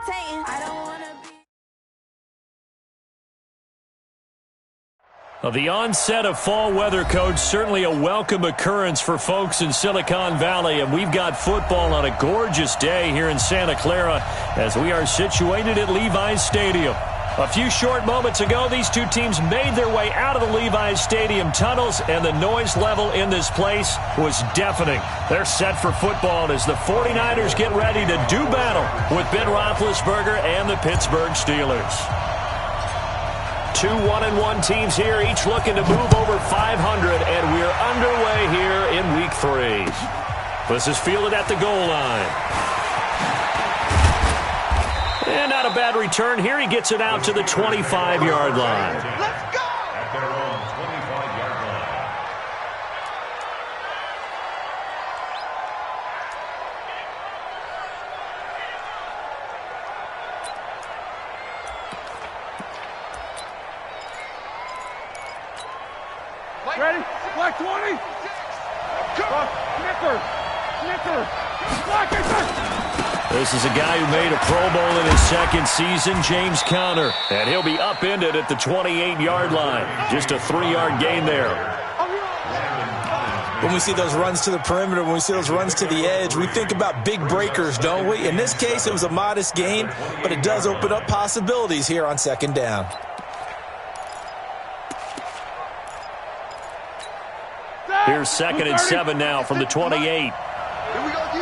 imitating. I don't want to be. Well, the onset of fall weather, Coach, certainly a welcome occurrence for folks in Silicon Valley, and we've got football on a gorgeous day here in Santa Clara as we are situated at Levi's Stadium. A few short moments ago, these two teams made their way out of the Levi's Stadium tunnels, and the noise level in this place was deafening. They're set for football as the 49ers get ready to do battle with Ben Roethlisberger and the Pittsburgh Steelers. Two 1-1 teams here, each looking to move over 500, and we're underway here in Week 3. This is fielded at the goal line. And not a bad return here. He gets it out to the 25-yard line. Let's go! At their own 25-yard line. Ready? Black 20. Snicker. Black it. This is a guy who made a Pro Bowl in his second season, James Conner. And he'll be upended at the 28-yard line. Just a 3-yard gain there. When we see those runs to the perimeter, when we see those runs to the edge, we think about big breakers, don't we? In this case, it was a modest gain, but it does open up possibilities here on second down. Here's 2nd and 7 now from the 28. Here we go, D.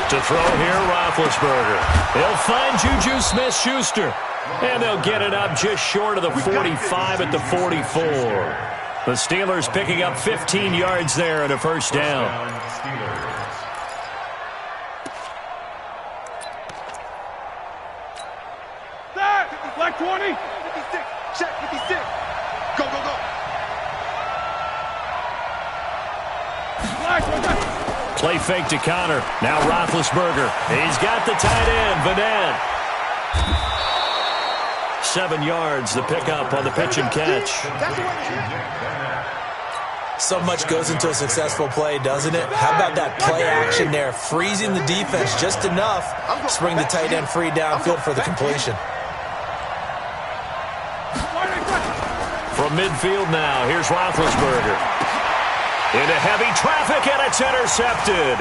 To throw here, Roethlisberger. They'll find Juju Smith-Schuster. And they'll get it up just short of the 45 at the 44. The Steelers picking up 15 yards there and a first down. Black 20. 56. Check 56. Go. Play fake to Conner. Now Roethlisberger. He's got the tight end, Vanette. 7 yards, the pickup on the pitch and catch. So much goes into a successful play, doesn't it? How about that play action there? Freezing the defense just enough to bring the tight end free downfield for the completion. From midfield now, here's Roethlisberger. Into heavy traffic, and it's intercepted.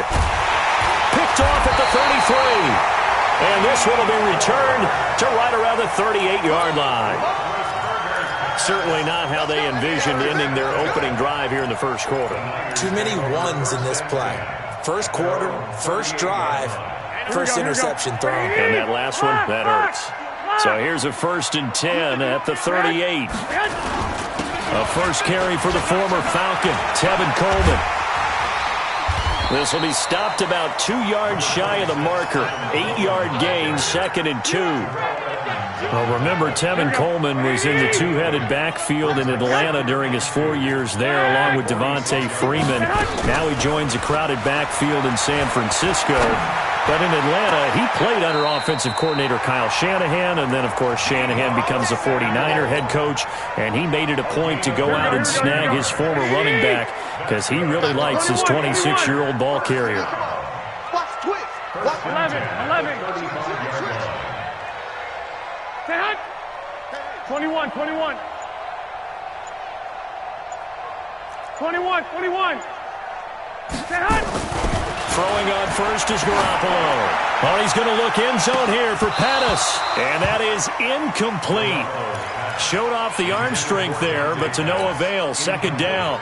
Picked off at the 33. And this one will be returned to right around the 38-yard line. Certainly not how they envisioned ending their opening drive here in the first quarter. Too many ones in this play. First quarter, first drive, first interception thrown. And that last one, that hurts. So here's a 1st and 10 at the 38. A first carry for the former Falcon, Tevin Coleman. This will be stopped about 2 yards shy of the marker. 8-yard gain, 2nd and 2. Well, remember, Tevin Coleman was in the two-headed backfield in Atlanta during his 4 years there, along with Devontae Freeman. Now he joins a crowded backfield in San Francisco. But in Atlanta, he played under offensive coordinator Kyle Shanahan, and then, of course, Shanahan becomes a 49er head coach, and he made it a point to go out and snag his former running back because he really likes his 26-year-old ball carrier. Watch twist. Watch 11. 21. 21. Throwing on first is Garoppolo. Oh, he's going to look end zone here for Pettis. And that is incomplete. Showed off the arm strength there, but to no avail. 2nd down.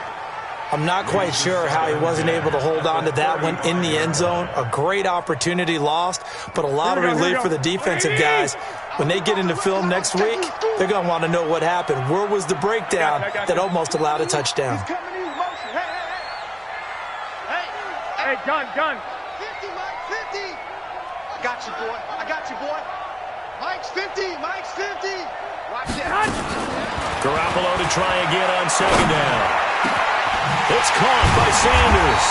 I'm not quite sure how he wasn't able to hold on to that one in the end zone. A great opportunity lost, but a lot of relief for the defensive guys. When they get into film next week, they're going to want to know what happened. Where was the breakdown that almost allowed a touchdown? Hey, gun. 50, Mike, 50. I got you, boy. Mike's 50. Watch it. Garoppolo to try again on 2nd down. It's caught by Sanders.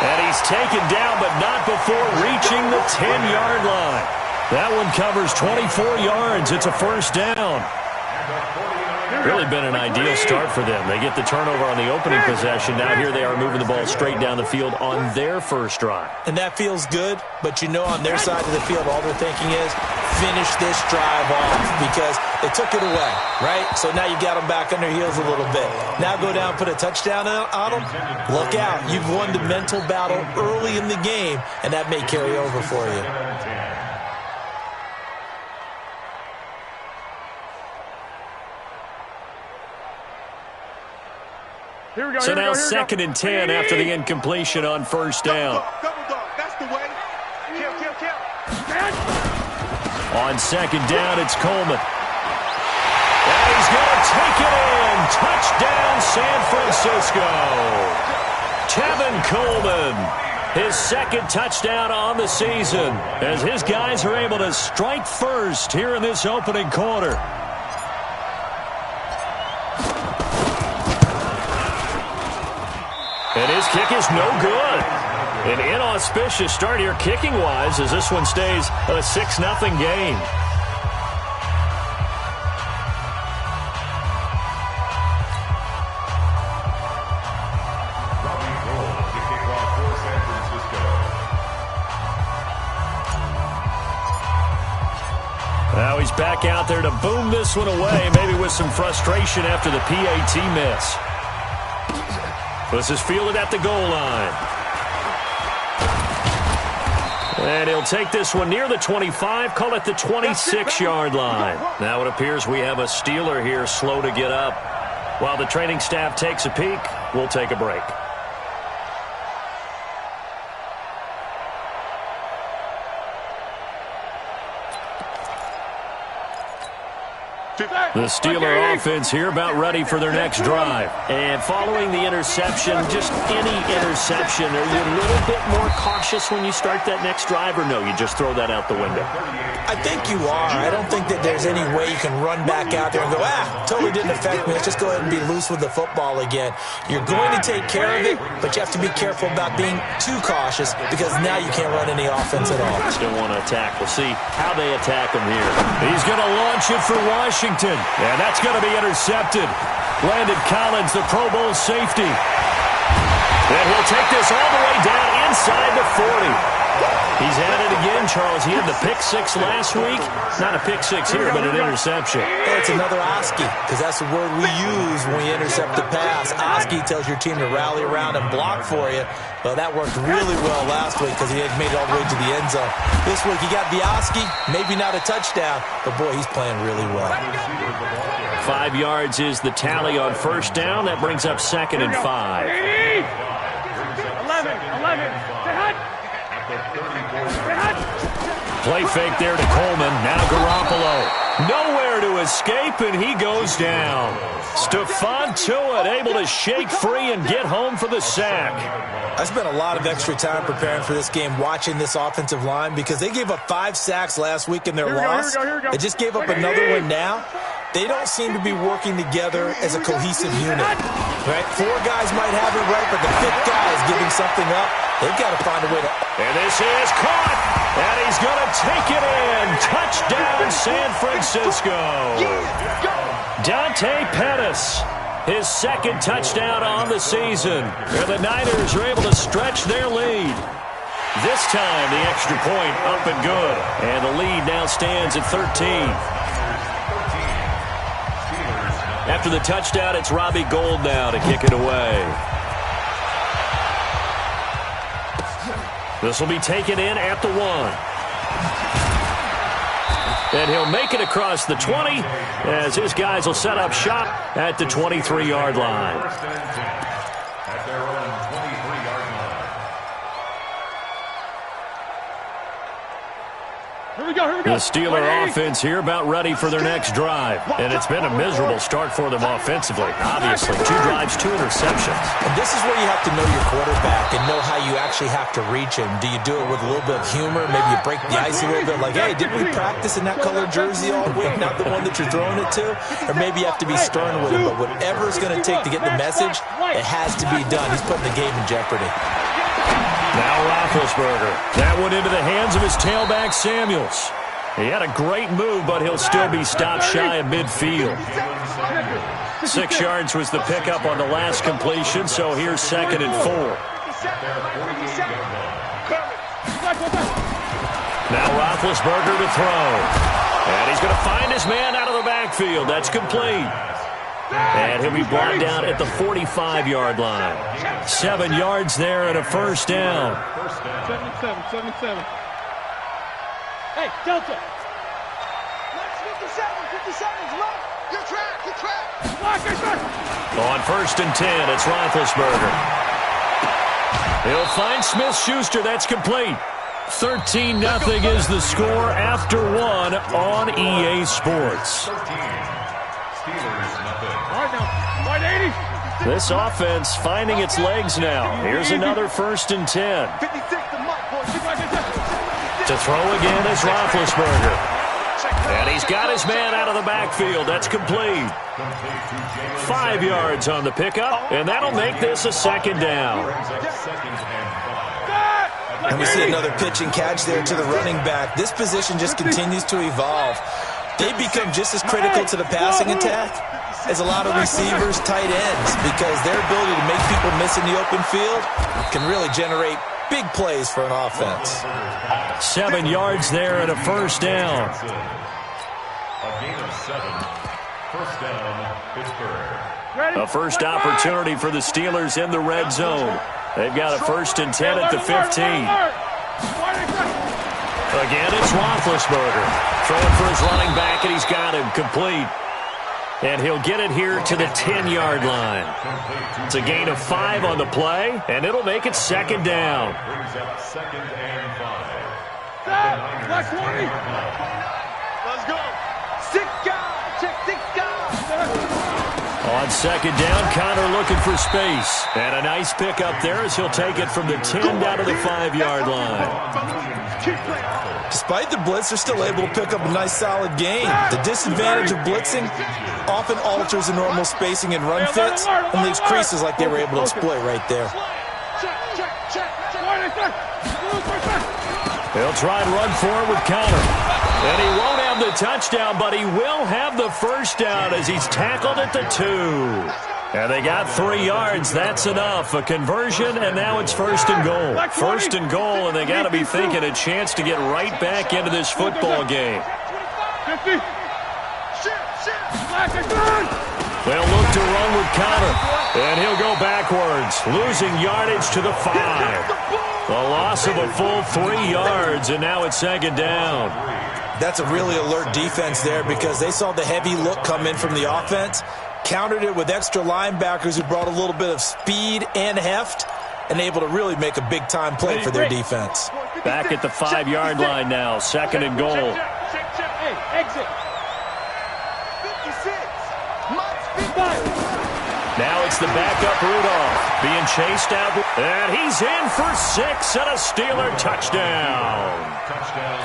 And he's taken down, but not before reaching the 10-yard line. That one covers 24 yards. It's a first down. And a 49 Really been an ideal start for them. They get the turnover on the opening possession. Now here they are moving the ball straight down the field on their first drive. And that feels good, but you know on their side of the field, all they're thinking is finish this drive off because they took it away, right? So now you got them back on their heels a little bit. Now go down, put a touchdown on them. Look out. You've won the mental battle early in the game, and that may carry over for you. So now 2nd and 10 after the incompletion on first down. Double dog. That's the way. Kill. On 2nd down, it's Coleman. And he's going to take it in. Touchdown, San Francisco. Tevin Coleman, his 2nd touchdown on the season as his guys are able to strike first here in this opening quarter. And his kick is no good. An inauspicious start here kicking-wise as this one stays a 6-0 game. Now he's back out there to boom this one away, maybe with some frustration after the PAT miss. This is fielded at the goal line. And he'll take this one near the 25, call it the 26-yard line. Now it appears we have a Steeler here slow to get up. While the training staff takes a peek, we'll take a break. The Steeler offense here about ready for their next drive. And following the interception, just any interception, are you a little bit more cautious when you start that next drive, or no, you just throw that out the window? I think you are. I don't think that there's any way you can run back out there and go, totally didn't affect me. Let's just go ahead and be loose with the football again. You're going to take care of it, but you have to be careful about being too cautious because now you can't run any offense at all. Still want to attack. We'll see how they attack him here. He's going to launch it for Washington, and that's going to be intercepted. Landon Collins, the Pro Bowl safety. And he'll take this all the way down inside the 40. He's at it again, Charles. He had the pick six last week. Not a pick six here, but an interception. It's another Oski, because that's the word we use when we intercept the pass. Oski tells your team to rally around and block for you. Well, that worked really well last week because he had made it all the way to the end zone. This week he got the Oski, maybe not a touchdown, but boy, he's playing really well. 5 yards is the tally on first down. That brings up 2nd and 5. 11. Play fake there to Coleman. Now Garoppolo. Nowhere to escape, and he goes down. Stephon Tuitt able to shake free and get home for the sack. I spent a lot of extra time preparing for this game watching this offensive line because they gave up 5 sacks last week in their loss. They just gave up another one now. They don't seem to be working together as a cohesive unit. Right? 4 guys might have it right, but the 5th guy is giving something up. They've got to find a way to... And this is caught, and he's going to take it in. Touchdown, San Francisco. Dante Pettis, his 2nd touchdown on the season. And the Niners are able to stretch their lead. This time, the extra point up and good. And the lead now stands at 13. After the touchdown, it's Robbie Gould now to kick it away. This will be taken in at the 1. And he'll make it across the 20 as his guys will set up shop at the 23-yard line. At their own 23-yard line. The Steeler offense here about ready for their next drive. And it's been a miserable start for them offensively. Obviously, 2 drives, 2 interceptions. And this is where you have to know your quarterback and know how you actually have to reach him. Do you do it with a little bit of humor? Maybe you break the ice a little bit like, hey, didn't we practice in that colored jersey all week, not the one that you're throwing it to? Or maybe you have to be stern with him. But whatever it's going to take to get the message, it has to be done. He's putting the game in jeopardy. Now Roethlisberger. That one into the hands of his tailback, Samuels. He had a great move, but he'll still be stopped shy of midfield. 6 yards was the pickup on the last completion, so here's 2nd and 4. Now Roethlisberger to throw. And he's going to find his man out of the backfield. That's complete. And he'll be brought down at the 45-yard line. 7 yards there and a first down. 7-7. Hey, Delta. 57, come on. Your track. On 1st and 10, it's Roethlisberger. He'll find Smith-Schuster. That's complete. 13-0 is the score after 1 on EA Sports. This offense finding its legs now. Here's another 1st and 10. To throw again is Roethlisberger. And he's got his man out of the backfield. That's complete. 5 yards on the pickup, and that'll make this a 2nd down. And we see another pitch and catch there to the running back. This position just continues to evolve. They become just as critical to the passing attack as a lot of receivers, tight ends, because their ability to make people miss in the open field can really generate big plays for an offense. 7 yards there and a first down. A gain of 7. First down, Pittsburgh. A first opportunity for the Steelers in the red zone. They've got a 1st and 10 at the 15. Again, it's Roethlisberger. Throwing for his running back, and he's got him complete. And he'll get it here to the 10-yard line. It's a gain of 5 on the play, and it'll make it 2nd down. Brings up 2nd and 5. Black 20. Let's go. 6 guys. Check 6 guys. On 2nd down, Connor looking for space. And a nice pickup there as he'll take it from the 10 down to the 5-yard line. Despite the blitz, they're still able to pick up a nice solid gain. The disadvantage of blitzing often alters the normal spacing and run fits and leaves creases like they were able to exploit right there. He'll try and run forward with Connor. And he won't have the touchdown, but he will have the first down as he's tackled at the 2. And they got 3 yards. That's enough. A conversion, and now it's 1st and goal. 1st and goal, and they got to be thinking a chance to get right back into this football game. 50. They'll look to run with Connor, and he'll go backwards, losing yardage to the 5. A loss of a full 3 yards, and now it's 2nd down. That's a really alert defense there because they saw the heavy look come in from the offense, countered it with extra linebackers who brought a little bit of speed and heft, and able to really make a big-time play for their defense. Back at the 5-yard line now, 2nd and goal. Hey, exit. 56. Now it's the backup Rudolph being chased out, and he's in for 6 and a Steeler touchdown.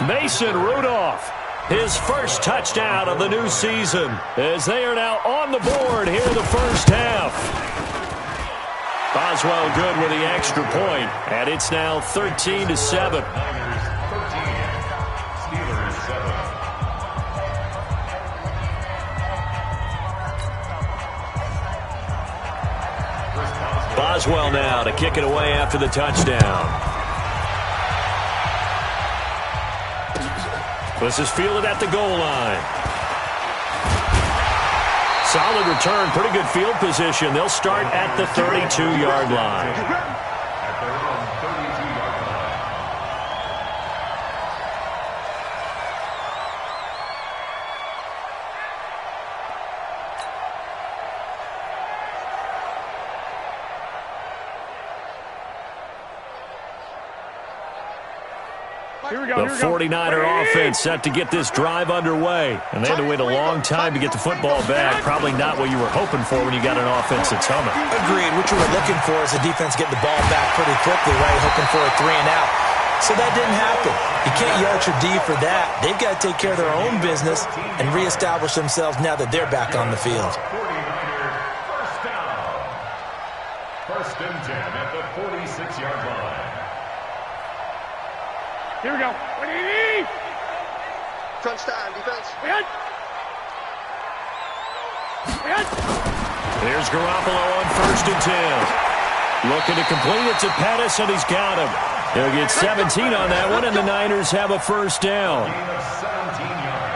Mason Rudolph, his first touchdown of the new season, as they are now on the board here in the first half. Boswell good with the extra point, and it's now 13-7. Boswell now to kick it away after the touchdown. This is fielded at the goal line. Solid return, pretty good field position. They'll start at the 32-yard line. The 49er offense set to get this drive underway. And they had to wait a long time to get the football back. Probably not what you were hoping for when you got an offense that's humming. Agreed. What you were looking for is the defense getting the ball back pretty quickly, right? Hoping for a 3 and out. So that didn't happen. You can't yell at your D for that. They've got to take care of their own business and reestablish themselves now that they're back on the field. 49ers, first down. 1st and 10 at the 46-yard line. Here we go. Crunch time, defense. Here's Garoppolo on 1st and 10. Looking to complete it to Pettis, and he's got him. He'll get 17 on that one, and the Niners have a first down.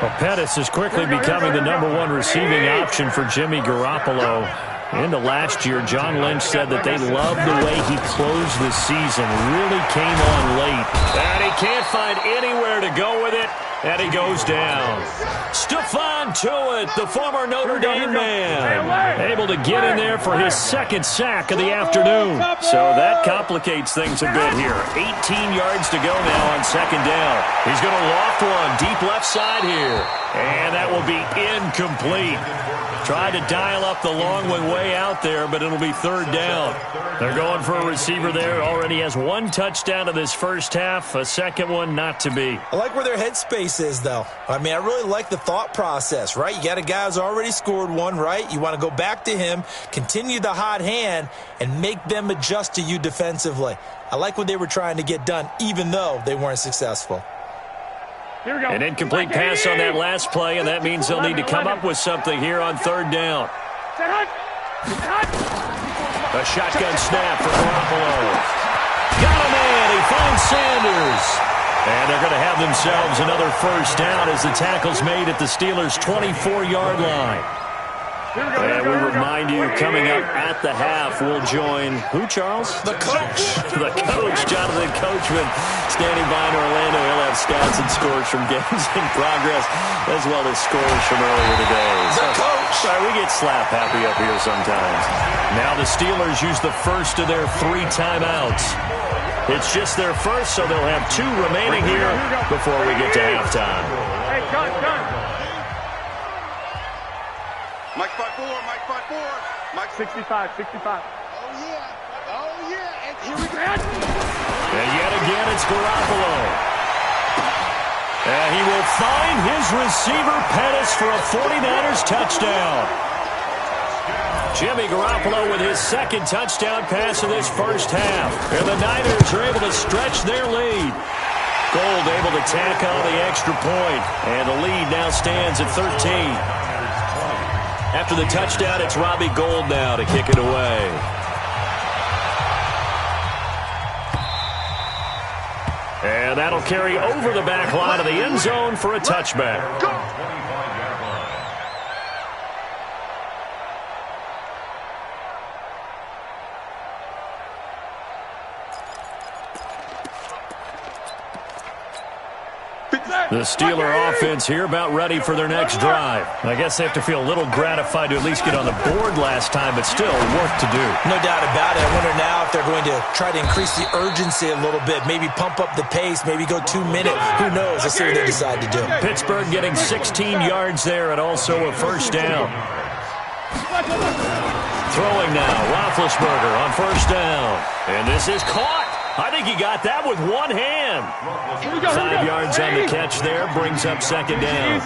Well, Pettis is quickly becoming the #1 receiving option for Jimmy Garoppolo. Into last year, John Lynch said that they loved the way he closed the season. Really came on late. And he can't find anywhere to go with it, and he goes down. Stephon Tuitt, the former Notre Dame man, able to get in there for his 2nd sack of the afternoon. So that complicates things a bit here. 18 yards to go now on 2nd down. He's going to loft one deep left side here, and that will be incomplete. Tried to dial up the long one way out there, but it'll be 3rd down. They're going for a receiver there. Already has 1 touchdown in this first half. A 2nd one not to be. I like where their headspace is, though. I mean, I really like the thought process, right? You got a guy who's already scored 1, right? You want to go back to him, continue the hot hand, and make them adjust to you defensively. I like what they were trying to get done, even though they weren't successful. An incomplete pass on that last play, and that means they'll need to come up with something here on 3rd down. A shotgun snap for Garoppolo. Got a man. He finds Sanders. And they're going to have themselves another first down as the tackle's made at the Steelers' 24-yard line. And we remind you, coming up at the half, we'll join who, Charles? The coach. The coach, Jonathan Coachman, standing by in Orlando. He'll have stats and scores from games in progress, as well as scores from earlier today. The coach. Sorry, we get slap happy up here sometimes. Now the Steelers use the first of their 3 timeouts. It's just their first, so they'll have 2 remaining here before we get to halftime. Hey, gun. Mike 5-4, Mike 5-4. Mike 65. Oh, yeah. And here we go. And yet again, it's Garoppolo. And he will find his receiver, Pettis, for a 49ers touchdown. Jimmy Garoppolo with his 2nd touchdown pass of this first half. And the Niners are able to stretch their lead. Gold able to tack on the extra point. And the lead now stands at 13. After the touchdown, it's Robbie Gould now to kick it away. And that'll carry over the back line of the end zone for a touchback. The Steeler offense here about ready for their next drive. I guess they have to feel a little gratified to at least get on the board last time, but still work to do. No doubt about it. I wonder now if they're going to try to increase the urgency a little bit, maybe pump up the pace, maybe go 2-minute. Who knows? Let's see what they decide to do. Pittsburgh getting 16 yards there and also a first down. Throwing now, Roethlisberger on first down. And this is caught. I think he got that with one hand. 5 yards on the catch there, brings up 2nd down.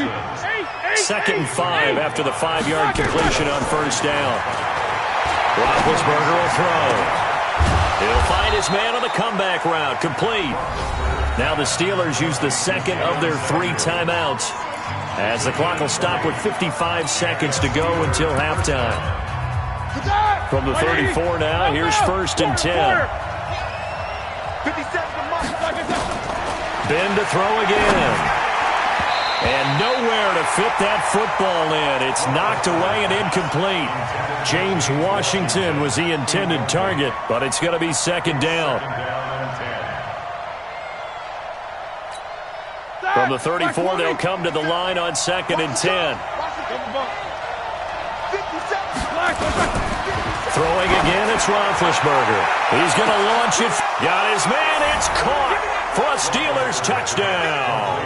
2nd and 5 after the 5-yard completion on first down. Roethlisberger will throw. He'll find his man on the comeback route, complete. Now the Steelers use the 2nd of their 3 timeouts, as the clock will stop with 55 seconds to go until halftime. From the 34 now, here's 1st and 10. 50 seconds. Ben to throw again. And nowhere to fit that football in. It's knocked away and incomplete. James Washington was the intended target, but it's going to be 2nd down. From the 34, they'll come to the line on 2nd and 10. Throwing again, it's Roethlisberger. He's going to launch it. Got his man. It's caught for a Steelers touchdown.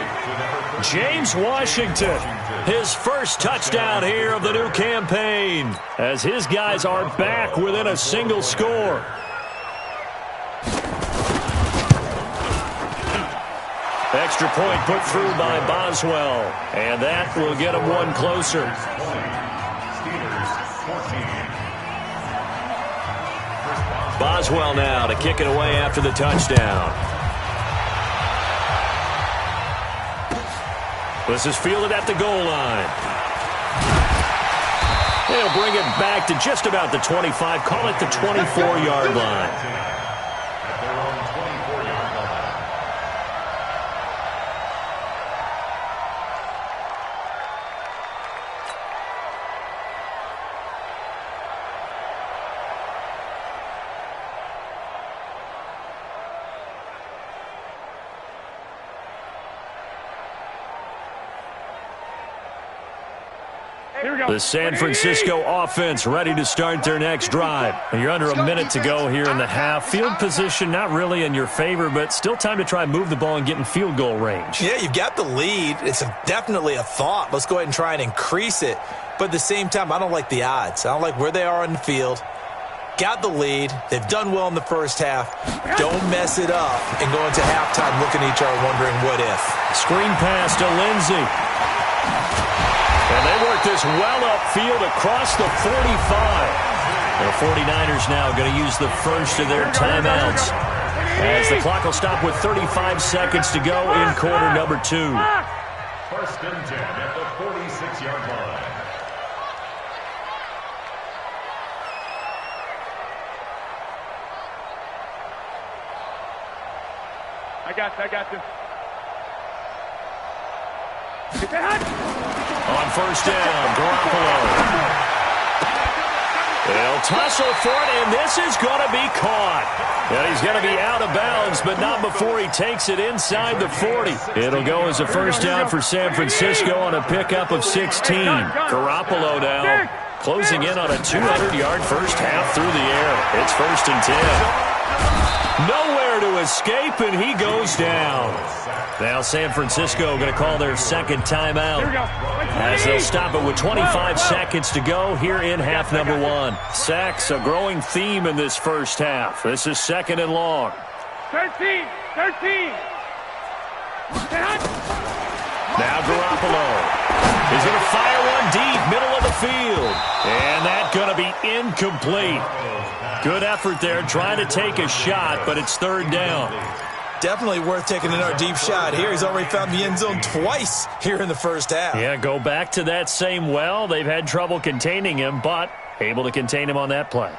James Washington, his first touchdown here of the new campaign, as his guys are back within a single score. Extra point put through by Boswell, and that will get him one closer. Boswell now to kick it away after the touchdown. This is fielded at the goal line. They'll bring it back to just about the 25. Call it the 24-yard line. At their own 24-yard line. The San Francisco offense ready to start their next drive. You're under a minute to go here in the half. Field position not really in your favor, but still time to try and move the ball and get in field goal range. Yeah, you've got the lead. It's definitely a thought. Let's go ahead and try and increase it. But at the same time, I don't like the odds. I don't like where they are on the field. Got the lead. They've done well in the first half. Don't mess it up and go into halftime looking at each other wondering what if. Screen pass to Lindsey. And they work this well upfield across the 45. The 49ers now going to use the first of their timeouts as the clock will stop with 35 seconds to go in quarter number 2. First and 10 at the 46-yard line. I got you. On first down, Garoppolo. They'll tussle for it, and this is going to be caught. And he's going to be out of bounds, but not before he takes it inside the 40. It'll go as a first down for San Francisco on a pickup of 16. Garoppolo now closing in on a 200-yard first half through the air. It's first and 10. Nowhere to escape, and he goes down. Now San Francisco going to call their second timeout as they'll stop it with 25 seconds to go here in half number 1. Sacks, a growing theme in this first half. This is second and long. 13. Now Garoppolo is going to fire one deep, middle of the field. And that's going to be incomplete. Good effort there trying to take a shot, but it's third down. Definitely worth taking another deep shot here. He's already found the end zone twice here in the first half. Yeah, go back to that same well. They've had trouble containing him, but able to contain him on that play.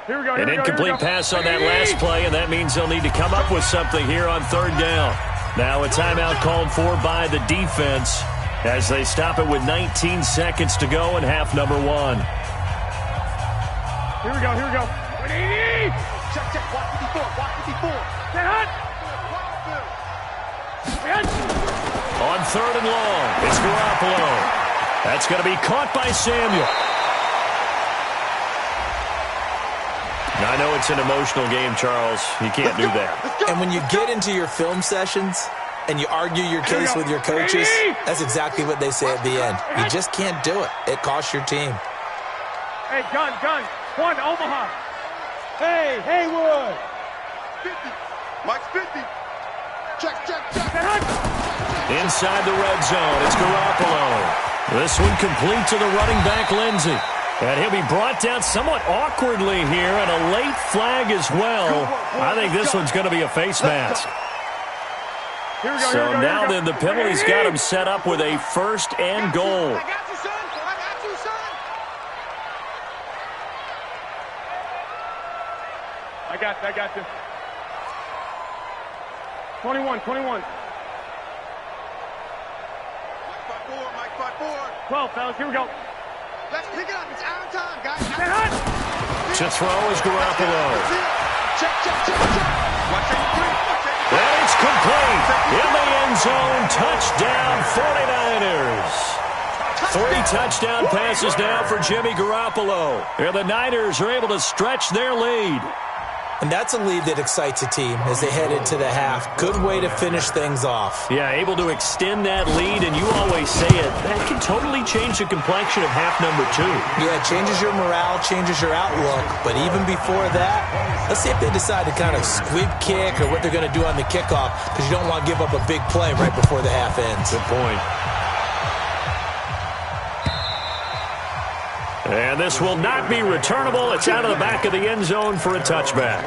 An incomplete pass on that last play, and that means they'll need to come up with something here on third down. Now a timeout called for by the defense as they stop it with 19 seconds to go in half number 1. Here we go. 180. Check. Walk 54. Get hot. On third and long, it's Garoppolo. That's going to be caught by Samuel. Now, I know it's an emotional game, Charles. You can't do that. And when you get into your film sessions and you argue your case with your coaches, that's exactly what they say at the end. You just can't do it. It costs your team. Hey, gun. 1, Omaha. Hey, Haywood. 50. Mike's 50. Check. Inside the red zone, it's Garoppolo. This one complete to the running back, Lindsey. And he'll be brought down somewhat awkwardly here, and a late flag as well. I think this one's going to be a face mask. So now then, the penalty's got him set up with a first and goal. I got you, son. I got you. 21. Mike 5-4. 12, fellas. Here we go. Let's pick it up. It's out of time, guys. Get hot. To throw is Garoppolo. Check. Watch it. And it's complete. In the end zone, touchdown 49ers. 3 touchdown passes now for Jimmy Garoppolo. And the Niners are able to stretch their lead. And that's a lead that excites a team as they head into the half. Good way to finish things off. Yeah, able to extend that lead, and you always say it, that can totally change the complexion of half number 2. Yeah, it changes your morale, changes your outlook. But even before that, let's see if they decide to kind of squib kick or what they're going to do on the kickoff, because you don't want to give up a big play right before the half ends. Good point. And this will not be returnable. It's out of the back of the end zone for a touchback.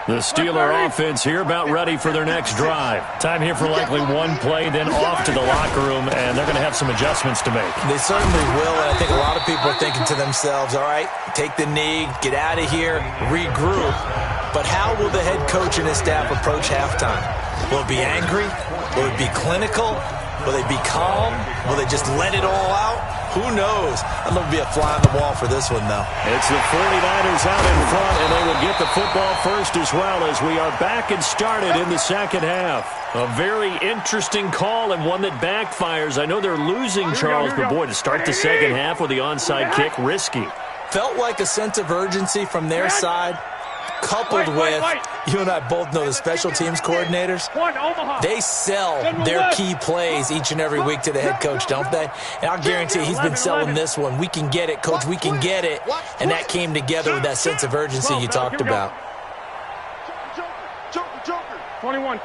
The Steeler offense here about ready for their next drive. Time here for likely one play, then off to the locker room, and they're going to have some adjustments to make. They certainly will, and I think a lot of people are thinking to themselves, all right, take the knee, get out of here, regroup. But how will the head coach and his staff approach halftime? Will it be angry? Will it be clinical? Will they be calm? Will they just let it all out? Who knows? I'm going to be a fly on the wall for this one, though. It's the 49ers out in front, and they will get the football first as well as we are back and started in the second half. A very interesting call and one that backfires. I know they're losing, Charles, but boy, to start the second half with the onside kick, risky. Felt like a sense of urgency from their side, coupled with, you and I both know the special teams coordinators, they sell their key plays each and every week to the head coach, don't they? And I'll guarantee he's been selling this one. We can get it, coach, we can get it. And that came together with that sense of urgency you talked about. Joker. 21.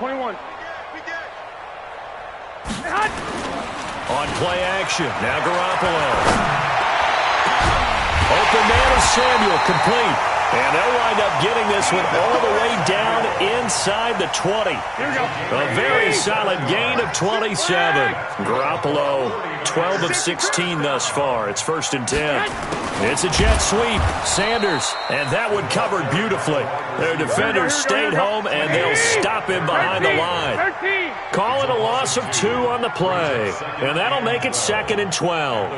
On play action, now Garoppolo. Open man is Samuel, complete. And they'll wind up getting this one all the way down inside the 20. A very solid gain of 27. Garoppolo, 12 of 16 thus far. It's 1st and 10. It's a jet sweep. Sanders, and that one covered beautifully. Their defenders stayed home, and they'll stop him behind the line. Call it a loss of 2 on the play. And that'll make it 2nd and 12.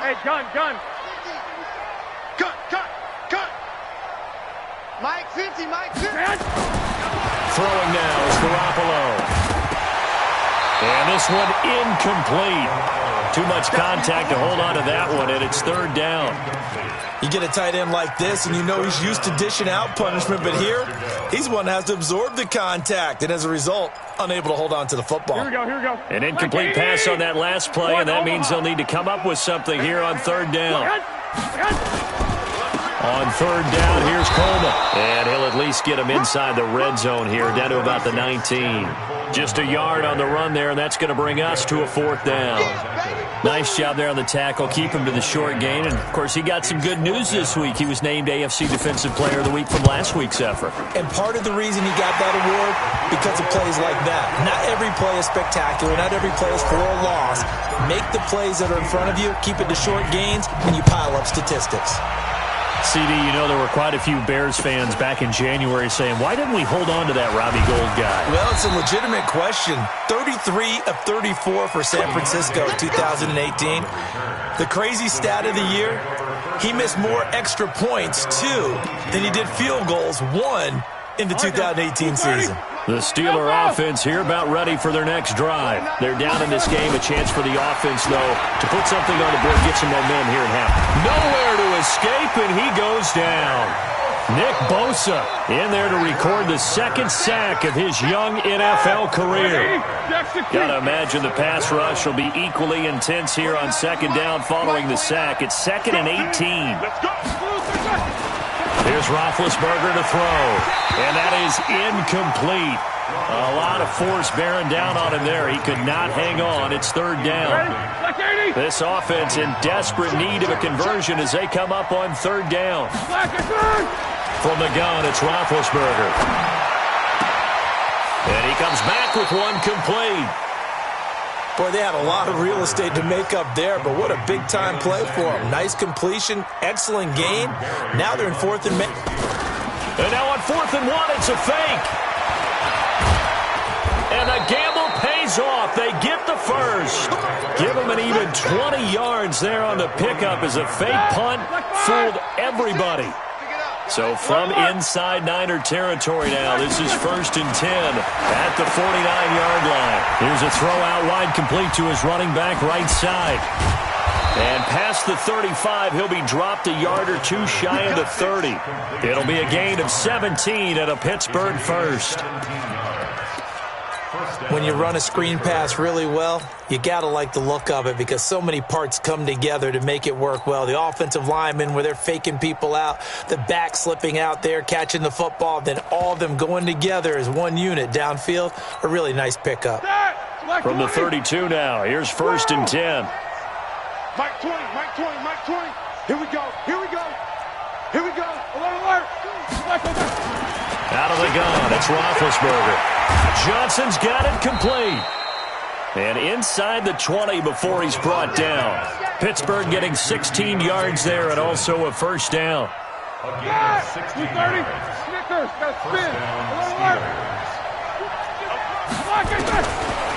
Hey, gun. Cut. Mike 50. Throwing now is Garoppolo. And this one incomplete. Too much contact to hold on to that one, and it's 3rd down. You get a tight end like this, and you know he's used to dishing out punishment, but here, he's one that has to absorb the contact, and as a result, unable to hold on to the football. Here we go. An incomplete pass on that last play, and that means they'll need to come up with something here on 3rd down. On 3rd down, here's Coleman. And he'll at least get him inside the red zone here, down to about the 19. Just a yard on the run there, and that's going to bring us to a 4th down. Nice job there on the tackle. Keep him to the short gain. And, of course, he got some good news this week. He was named AFC Defensive Player of the Week from last week's effort. And part of the reason he got that award, because of plays like that. Not every play is spectacular. Not every play is for a loss. Make the plays that are in front of you, keep it to short gains, and you pile up statistics. CD, you know there were quite a few Bears fans back in January saying, why didn't we hold on to that Robbie Gould guy? Well, it's a legitimate question. 33 of 34 for San Francisco in 2018. The crazy stat of the year, he missed more extra points, 2, than he did field goals, 1, in the 2018 season. The Steeler offense here about ready for their next drive. They're down in this game. A chance for the offense, though, to put something on the board, get some momentum here at half. Nowhere to escape, and he goes down. Nick Bosa in there to record the 2nd sack of his young NFL career. Got to imagine the pass rush will be equally intense here on 2nd down following the sack. It's 2nd and 18. Here's Roethlisberger to throw, and that is incomplete. A lot of force bearing down on him there. He could not hang on. It's 3rd down. This offense in desperate need of a conversion as they come up on 3rd down. From the gun, it's Roethlisberger. And he comes back with one complete. Boy, they had a lot of real estate to make up there, but what a big-time play for them. Nice completion, excellent gain. Now they're in 4th and many. And now on 4th and 1, it's a fake. And the gamble pays off. They get the first. Give them an even 20 yards there on the pickup as a fake punt fooled everybody. So from inside Niner territory now, this is 1st and 10 at the 49-yard line. Here's a throw out wide complete to his running back right side. And past the 35, he'll be dropped a yard or 2 shy of the 30. It'll be a gain of 17 at a Pittsburgh first. When you run a screen pass really well, you got to like the look of it because so many parts come together to make it work well. The offensive linemen, where they're faking people out, the back slipping out there, catching the football, then all of them going together as one unit downfield. A really nice pickup. From the 32 now, here's 1st and 10. Mike 20, Mike 20, Mike 20. Here we go, here we go. Here we go. Alert, alert. Out of the gun, it's Roethlisberger. Johnson's got it complete. And inside the 20 before he's brought down. Pittsburgh getting 16 yards there and also a 1st down. Again, 230. Snickers, got to spin. Alert.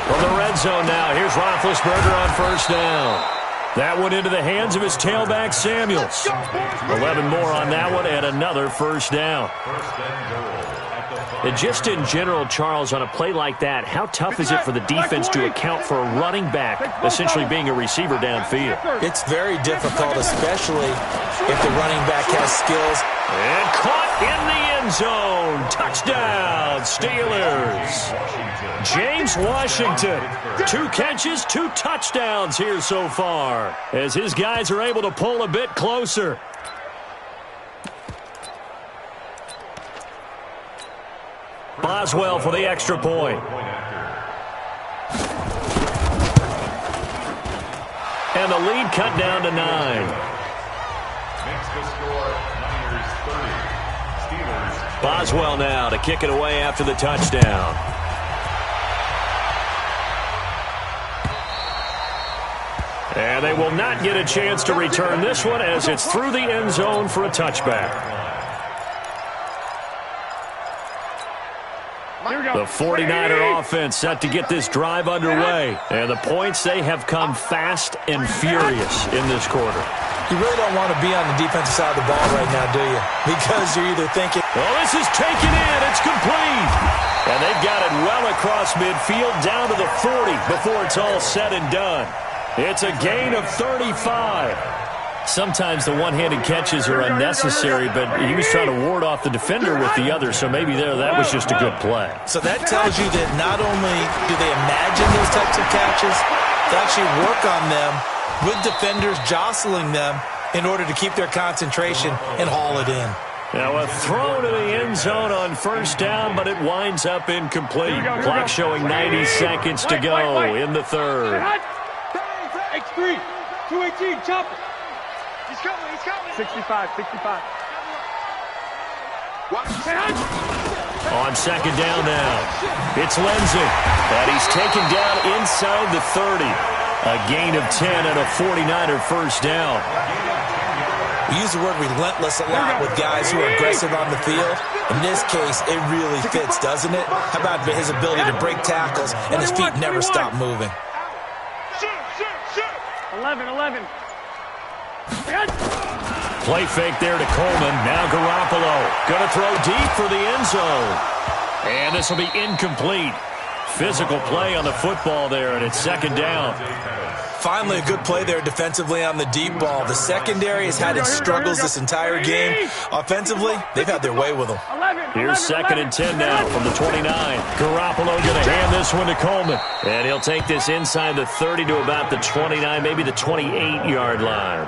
From the red zone now, here's Roethlisberger on 1st down. That one into the hands of his tailback, Samuels. 11 more on that one and another 1st down. And just in general, Charles, on a play like that, how tough is it for the defense to account for a running back essentially being a receiver downfield? It's very difficult, especially if the running back has skills. And caught in the end zone. Touchdown, Steelers. James Washington, 2 catches, 2 touchdowns here so far, as his guys are able to pull a bit closer. Boswell for the extra point. And the lead cut down to 9. Makes the score Niners 30. Steelers. Boswell now to kick it away after the touchdown. And they will not get a chance to return this one as it's through the end zone for a touchback. The 49er offense set to get this drive underway. And the points, they have come fast and furious in this quarter. You really don't want to be on the defensive side of the ball right now, do you? Because you're either thinking, oh, this is taken in. It's complete. And they've got it well across midfield down to the 40 before it's all said and done. It's a gain of 35. Sometimes the one-handed catches are unnecessary, but he was trying to ward off the defender with the other, so maybe that was just a good play. So that tells you that not only do they imagine those types of catches, they actually work on them with defenders jostling them in order to keep their concentration and haul it in. Now a throw to the end zone on 1st down, but it winds up incomplete. Clock showing 90 seconds to go in the 3rd. X3, 218, chop it. He's coming. 65. On 2nd down now, it's Lindsey, and he's taken down inside the 30. A gain of 10 and a 49er 1st down. We use the word relentless a lot with guys who are aggressive on the field. In this case, it really fits, doesn't it? How about his ability to break tackles and his feet never stop moving? 11. Play fake there to Coleman. Now Garoppolo going to throw deep for the end zone. And this will be incomplete. Physical play on the football there, and it's 2nd down. Finally, a good play there defensively on the deep ball. The secondary has had its struggles this entire game. Offensively, they've had their way with them. Here's 2nd and 10 now from the 29. Garoppolo going to hand this one to Coleman. And he'll take this inside the 30 to about the 29, maybe the 28-yard line.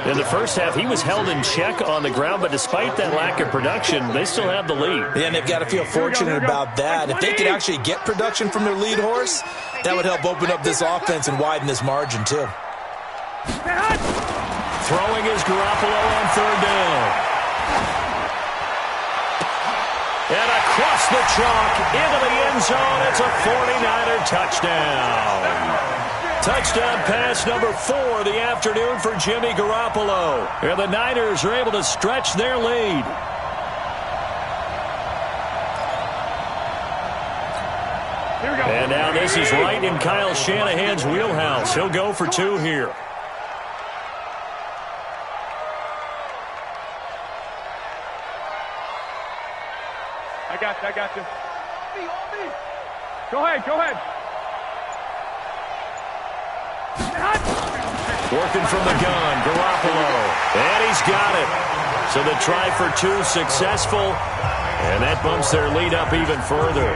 In the first half, he was held in check on the ground, but despite that lack of production, they still have the lead. Yeah, and they've got to feel fortunate about that. If they could actually get production from their lead horse, that would help open up this offense and widen this margin, too. Throwing is Garoppolo on 3rd down. And across the chalk into the end zone, it's a 49er touchdown. Touchdown pass number 4 of the afternoon for Jimmy Garoppolo. And the Niners are able to stretch their lead. And now this is right in Kyle Shanahan's wheelhouse. He'll go for 2 here. I got you. Go ahead. Working from the gun, Garoppolo. And he's got it. So the try for 2 successful. And that bumps their lead up even further.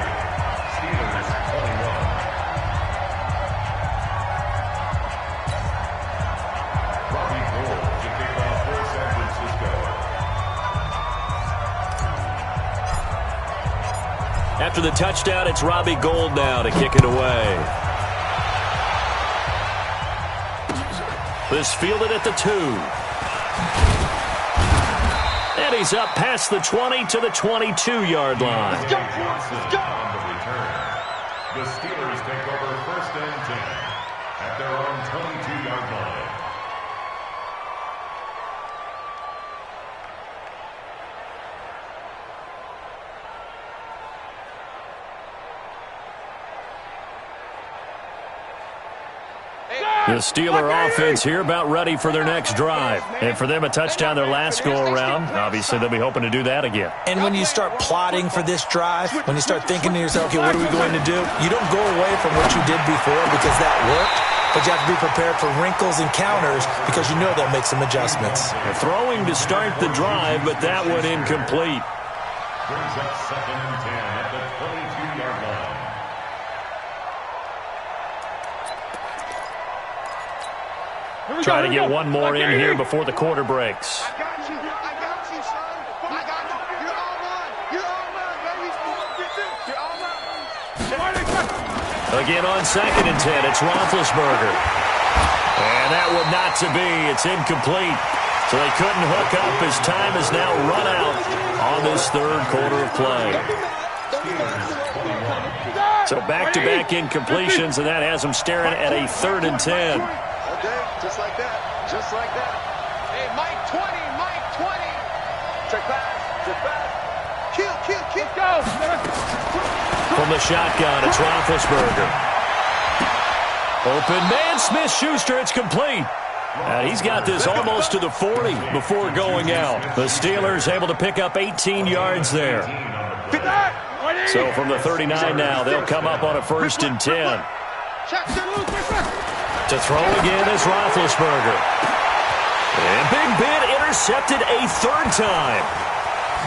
After the touchdown, it's Robbie Gould now to kick it away. This fielded at the 2. And he's up past the 20 to the 22-yard line. Let's go. On the return, the Steelers take over 1st and 10 at their own 22-yard line. The Steeler offense here about ready for their next drive. And for them, a touchdown their last go-around. Obviously, they'll be hoping to do that again. And when you start plotting for this drive, when you start thinking to yourself, okay, what are we going to do? You don't go away from what you did before because that worked, but you have to be prepared for wrinkles and counters because you know they'll make some adjustments. They're throwing to start the drive, but that one incomplete. Brings up 2nd and 10 at the 22-yard line. Try to get one more in here before the quarter breaks. I got you, son. I got you. You're all mine. You're all mine, baby. You're all mine. Again on 2nd and 10, it's Roethlisberger. And that one not to be. It's incomplete. So they couldn't hook up as time has now run out on this 3rd quarter of play. So back-to-back incompletions, and that has them staring at a 3rd and 10. Okay, just like that. Just like that. Hey, Mike 20, Mike 20. Check pass. Kill. Go. From the shotgun, it's Roethlisberger. Open man, Smith-Schuster, it's complete. He's got this almost to the 40 before going out. The Steelers able to pick up 18 yards there. So from the 39 now, they'll come up on a 1st and 10. To throw again is Roethlisberger. And Big Ben intercepted a 3rd time.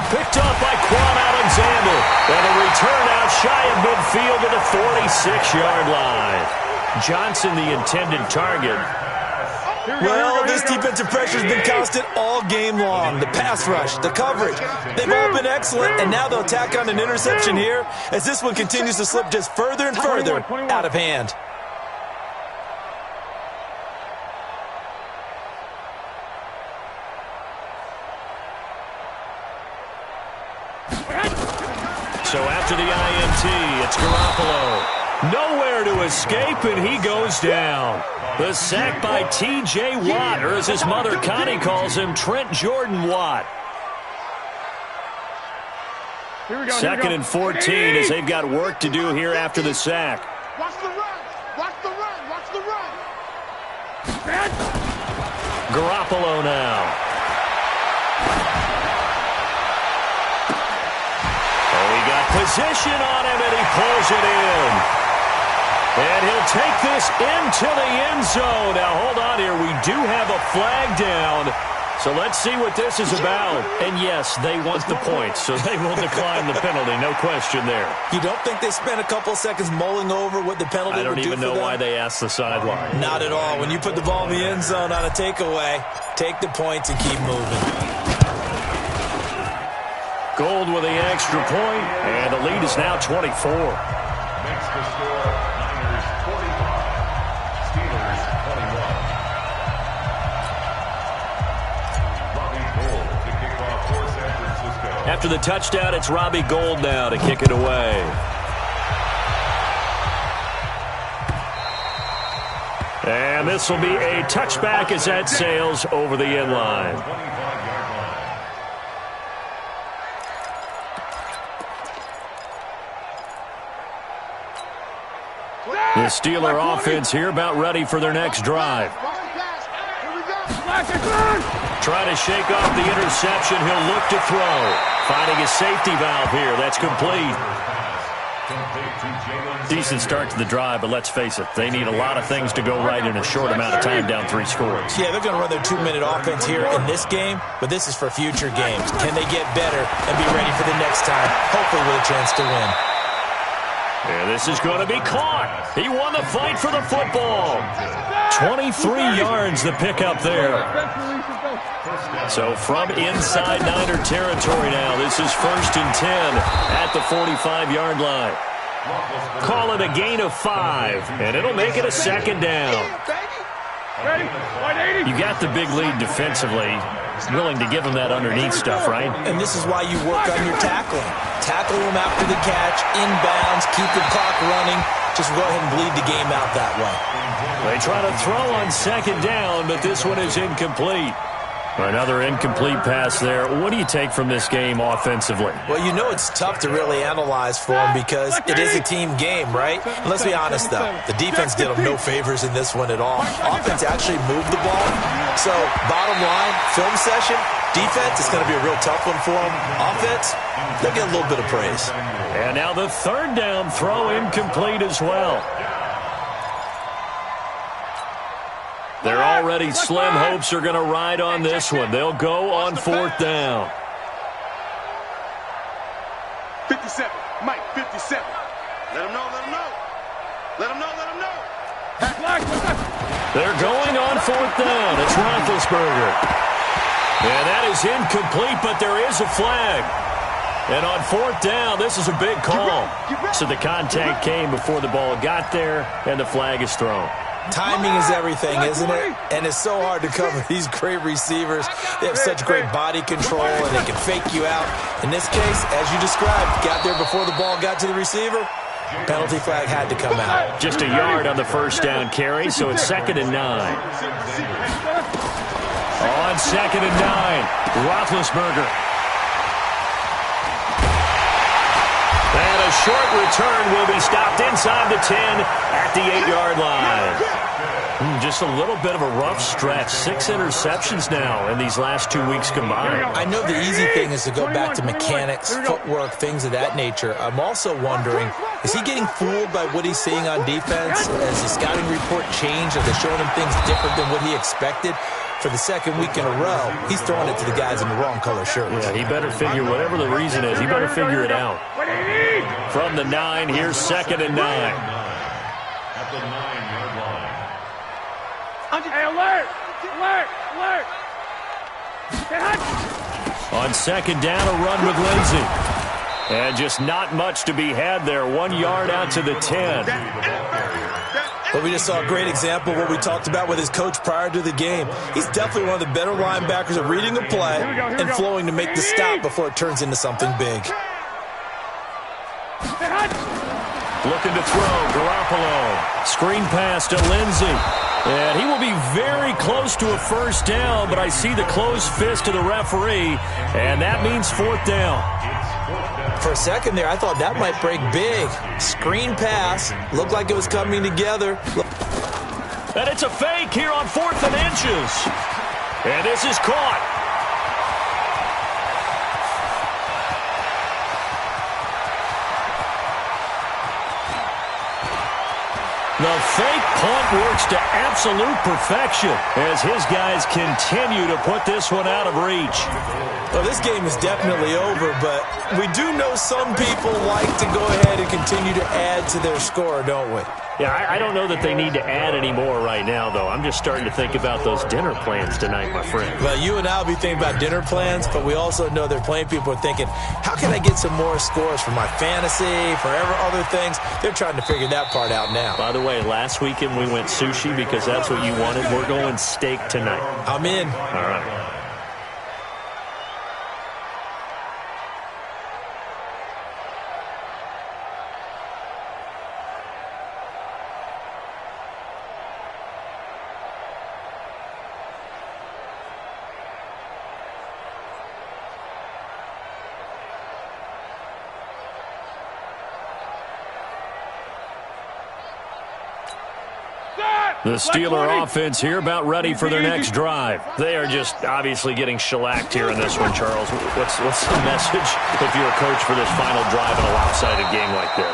Picked up by Quan Alexander. And a return out shy of midfield to the 46-yard line. Johnson, the intended target. Well, this defensive pressure has been constant all game long. The pass rush, the coverage, they've all been excellent, and now they'll tack on an interception here as this one continues to slip just further and further out of hand. So after the INT, it's Garoppolo. Nowhere to escape, and he goes down. The sack by T.J. Watt, or as his mother Connie calls him, Trent Jordan Watt. 2nd and 14 as they've got work to do here after the sack. Watch the run. Garoppolo now. He got position on him, and he pulls it in. And he'll take this into the end zone. Now, hold on here. We do have a flag down. So let's see what this is about. And, yes, they want the points, so they will decline the penalty. No question there. You don't think they spent a couple seconds mulling over what the penalty would do for them? I don't even know why they asked the sideline. Not at all. When you put the ball in the end zone on a takeaway, take the points and keep moving. Gould with the extra point, and the lead is now 24. Makes the score Niners 45, Steelers 21. Robbie Gould to kick off for San Francisco. After the touchdown, it's Robbie Gould now to kick it away. And this will be a touchback as that sails over the end line. The Steeler offense here about ready for their next drive. Trying to shake off the interception. He'll look to throw. Finding a safety valve here. That's complete. Decent start to the drive, but let's face it, they need a lot of things to go right in a short amount of time, down 3 scores. Yeah, they're going to run their 2-minute offense here in this game, but this is for future games. Can they get better and be ready for the next time, hopefully with a chance to win? Yeah, this is going to be caught. He won the fight for the football. 23 yards the pickup there. So from inside Niner territory now, this is 1st and 10 at the 45-yard line. Call it a gain of 5, and it'll make it a 2nd down. You got the big lead defensively. Willing to give them that underneath stuff, right? And this is why you work on your tackling. Tackle them after the catch, inbounds, keep the clock running. Just go ahead and bleed the game out that way. They try to throw on 2nd down, but this one is incomplete. Another incomplete pass there. What do you take from this game offensively? Well, you know it's tough to really analyze for them because it is a team game, right? And let's be honest, though. The defense did them no favors in this one at all. Offense actually moved the ball. So, bottom line, film session, defense is going to be a real tough one for them. Offense, they'll get a little bit of praise. And now the 3rd down throw incomplete as well. They're already slim hopes are going to ride on this one. They'll go on 4th down. 57. Mike, 57. Let him know, let him know. Let him know, let him know. They're going on 4th down. It's Roethlisberger. And that is incomplete, but there is a flag. And on 4th down, this is a big call. So the contact came before the ball got there, and the flag is thrown. Timing is everything, isn't it? And it's so hard to cover these great receivers. They have such great body control, and they can fake you out. In this case, as you described, got there before the ball got to the receiver. Penalty flag had to come out. Just a yard on the 1st down carry, so it's 2nd and 9. On 2nd and 9, Roethlisberger. And a short return will be stopped inside the 10 at the 8-yard line. Just a little bit of a rough stretch. 6 interceptions now in these last 2 weeks combined. I know the easy thing is to go back to mechanics, footwork, things of that nature. I'm also wondering, is he getting fooled by what he's seeing on defense? Has the scouting report changed? Are they showing him things different than what he expected? For the 2nd week in a row, he's throwing it to the guys in the wrong color shirts. Yeah, he better figure, whatever the reason is, he better figure it out. From the 9, here's 2nd and 9. At the 9-yard line. Hey, alert! Alert! Alert! On 2nd down, a run with Lindsey. And just not much to be had there. 1 yard out to the 10. But we just saw a great example of what we talked about with his coach prior to the game. He's definitely one of the better linebackers at reading a play and flowing to make the stop before it turns into something big. Looking to throw, Garoppolo. Screen pass to Lindsey. And he will be very close to a 1st down, but I see the closed fist of the referee, and that means 4th down. For a second there, I thought that might break big. Screen pass. Looked like it was coming together. And it's a fake here on 4th and inches. And this is caught. The fake punt works to absolute perfection as his guys continue to put this one out of reach. Well, this game is definitely over, but we do know some people like to go ahead and continue to add to their score, don't we? Yeah, I don't know that they need to add any more right now, though. I'm just starting to think about those dinner plans tonight, my friend. Well, you and I will be thinking about dinner plans, but we also know there are plenty of people are thinking, how can I get some more scores for my fantasy, for other things? They're trying to figure that part out now. By the way, last weekend we went sushi because that's what you wanted. We're going steak tonight. I'm in. All right. The Steeler offense here about ready for their next drive. They are just obviously getting shellacked here in this one, Charles. What's the message if you're a coach for this final drive in a lopsided game like this?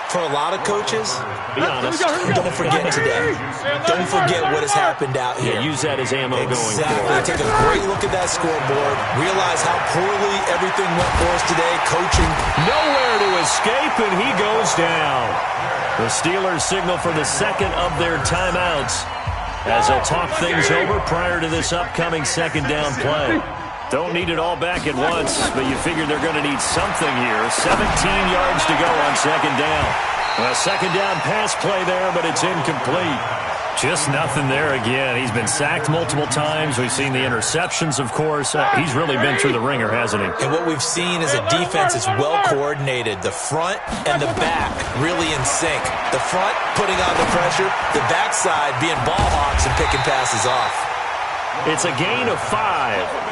For a lot of coaches, be honest. Don't forget today. Don't forget what has happened out here. Yeah, use that as ammo going Exactly. forward. Take a great look at that scoreboard. Realize how poorly everything went for us today. Coaching. Nowhere to escape, and he goes down. The Steelers signal for the second of their timeouts. as they'll talk things over prior to this upcoming second down play. Don't need it all back at once, but you figure they're going to need something here. 17 yards to go on second down. A second down pass play there, but it's incomplete. Just nothing there again. He's been sacked multiple times. We've seen the interceptions, of course. He's really been through the ringer, hasn't he? And what we've seen is a defense is well coordinated. The front and the back really in sync. The front putting on the pressure, the backside being ball hawks and picking passes off. It's a gain of 5,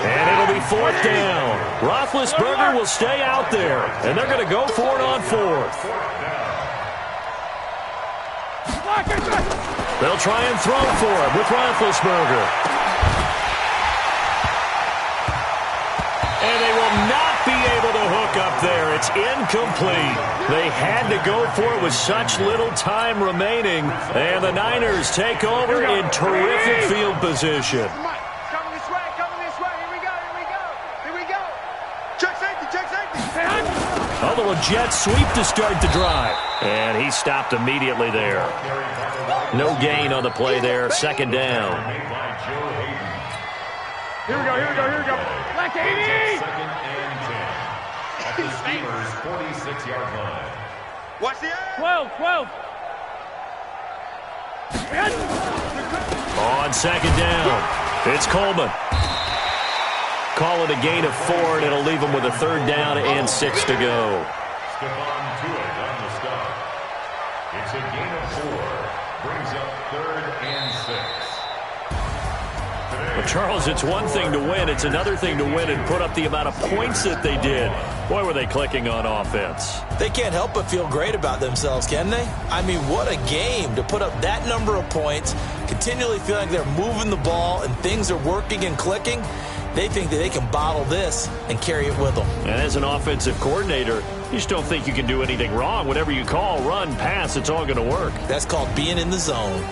and it'll be fourth down. Roethlisberger will stay out there, and they're going to go for it on fourth. They'll try and throw for it with Roethlisberger. And they will not be able to hook up there. It's incomplete. They had to go for it with such little time remaining. And the Niners take over in terrific field position. Coming this way, coming this way. Here we go, here we go. Here we go. Check safety, check safety. A little jet sweep to start the drive. And he stopped immediately there. No gain on the play there. Second down. Here we go, here we go, here we go. Black 80! Second and 10 at the Steelers' 46-yard line. Watch the air. 12. On second down, it's Coleman. Call it a gain of 4, and it'll leave him with a third down and 6 to go. Stephon Tuitt on the stop. It's a gain of 4. Brings up third and 6. Well, Charles, it's one thing to win. It's another thing to win and put up the amount of points that they did. Boy, were they clicking on offense. They can't help but feel great about themselves, can they? I mean, what a game to put up that number of points, continually feel like they're moving the ball and things are working and clicking. They think that they can bottle this and carry it with them. And as an offensive coordinator, you just don't think you can do anything wrong. Whatever you call, run, pass, it's all going to work. That's called being in the zone.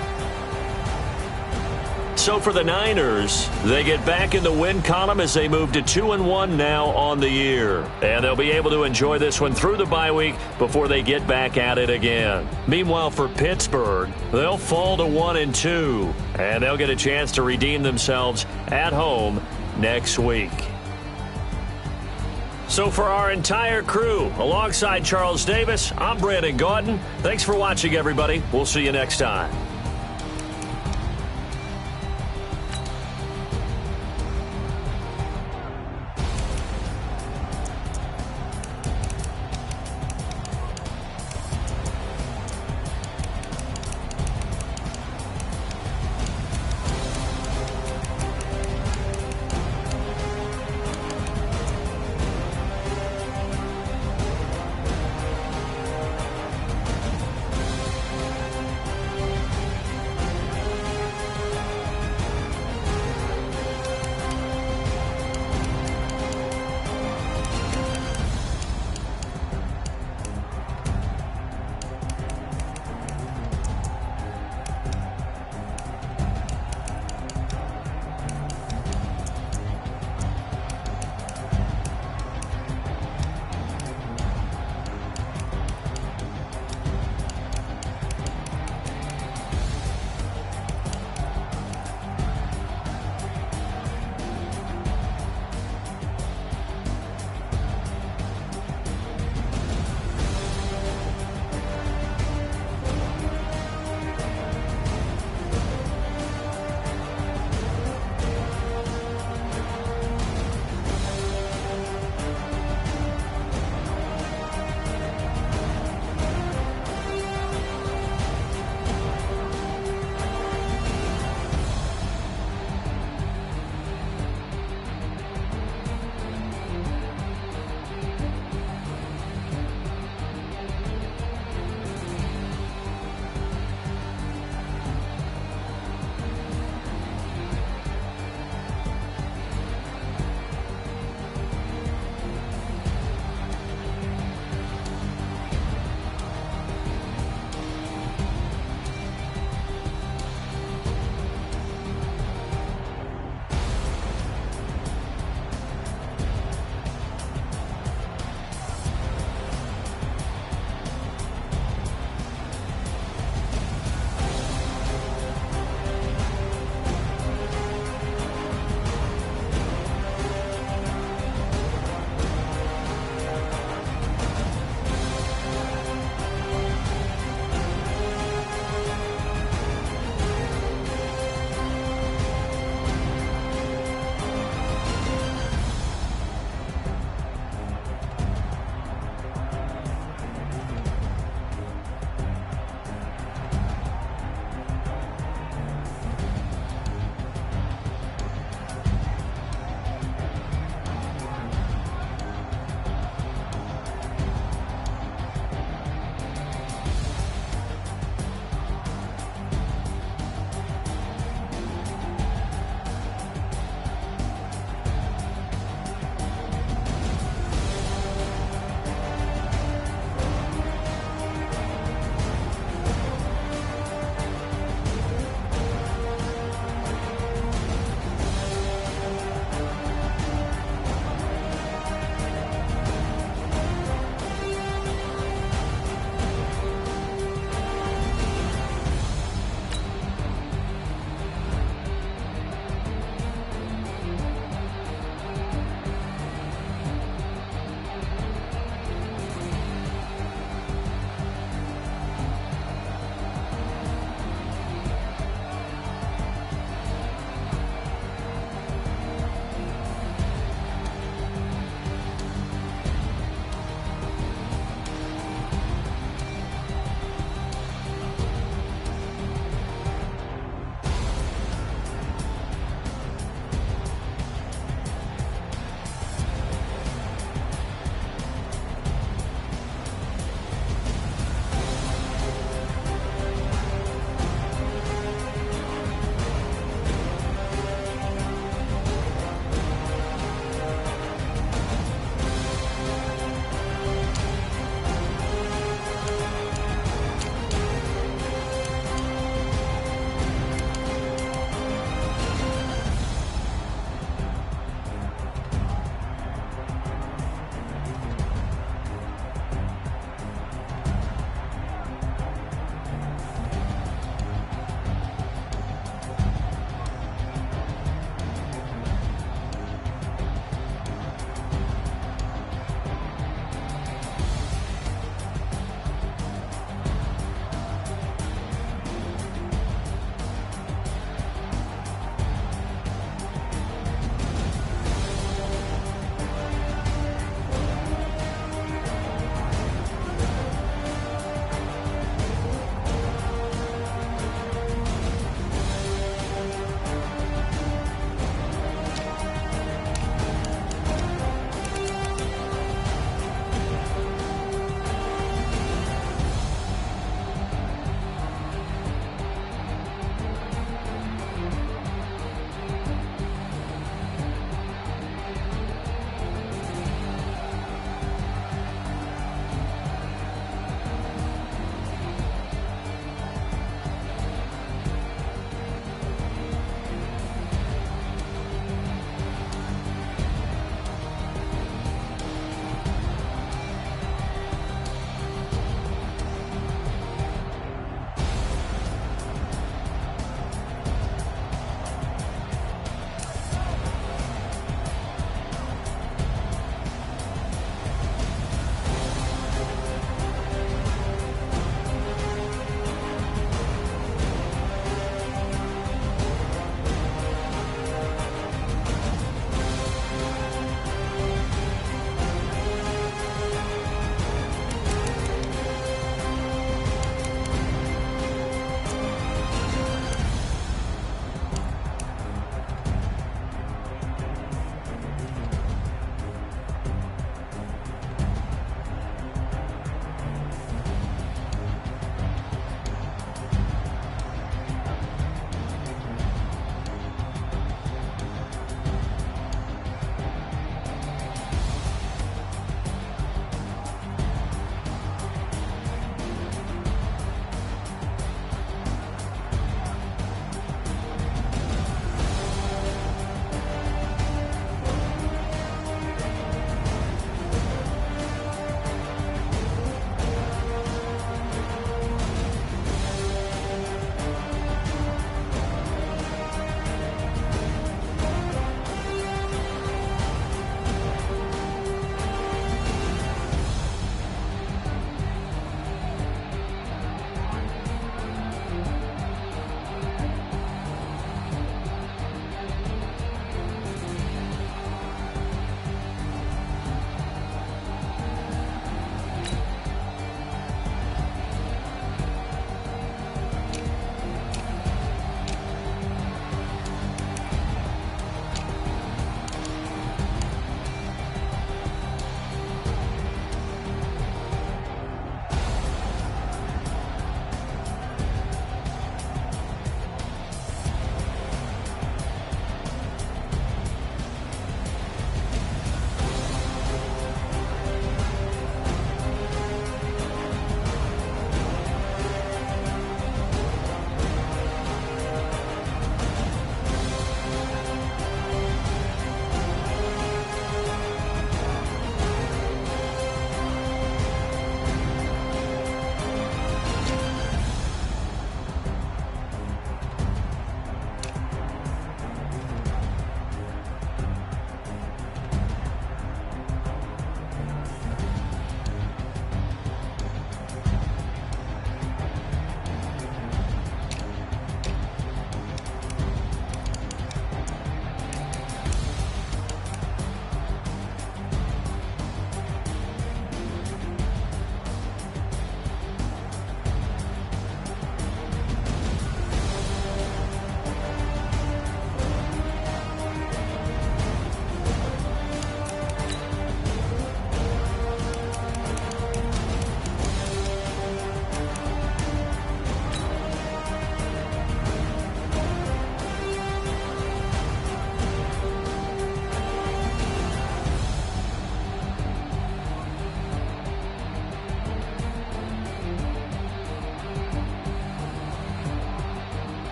So for the Niners, they get back in the win column as they move to 2-1 now on the year. And they'll be able to enjoy this one through the bye week before they get back at it again. Meanwhile, for Pittsburgh, they'll fall to 1-2. And they'll get a chance to redeem themselves at home next week. So for our entire crew, alongside Charles Davis, I'm Brandon Gaudin. Thanks for watching, everybody. We'll see you next time.